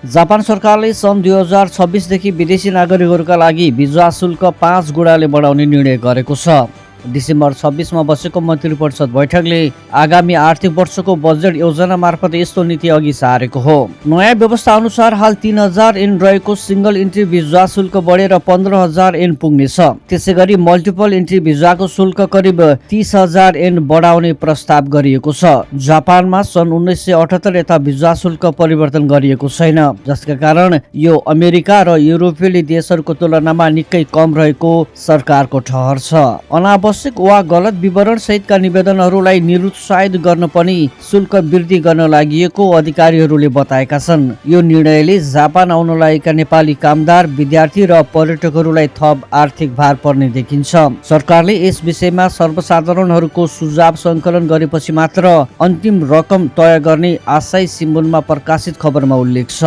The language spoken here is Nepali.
जापान सरकारले सन् 2026 देखि विदेशी नागरिकहरूका लागि भिजा शुल्क 5 गुणाले बढाउने निर्णय गरेको छ। डिसेम्बर 26 मा बसेको मन्त्री परिषद बैठकले आगामी आर्थिक वर्षको बजेट योजना मार्फत यस्तो नीति अघि सारेको हो। नयाँ व्यवस्था अनुसार हाल 3000 एन रहेको सिंगल इन्ट्री भिजा शुल्क बढेर 15000 एन पुग्नेछ। त्यसैगरी मल्टिपल इन्ट्री भिजाको शुल्क करिब 30000 एन बढाउने प्रस्ताव गरिएको छ। जापानमा सन् 1978 यता भिजा शुल्क परिवर्तन गरिएको छैन, जसका कारण यो अमेरिका र युरोपेली देशहरूको तुलनामा निकै कम रहेको सरकारको ठहर छ। अनावश्यक वा गलत विवरण सहितका निवेदनहरूलाई निरुत्साहित गर्न पनि शुल्क वृद्धि गर्न लागि अधिकारीहरूले बताएका छन्। यो निर्णयले जापान आउन लागेका नेपाली कामदार, विद्यार्थी र पर्यटकहरूलाई थप आर्थिक भार पर्ने देखिन्छ। सरकारले यस विषयमा सर्वसाधारणहरूको सुझाव सङ्कलन गरेपछि मात्र अन्तिम रकम तय गर्ने आशाई सिम्बोलमा प्रकाशित खबरमा उल्लेख छ।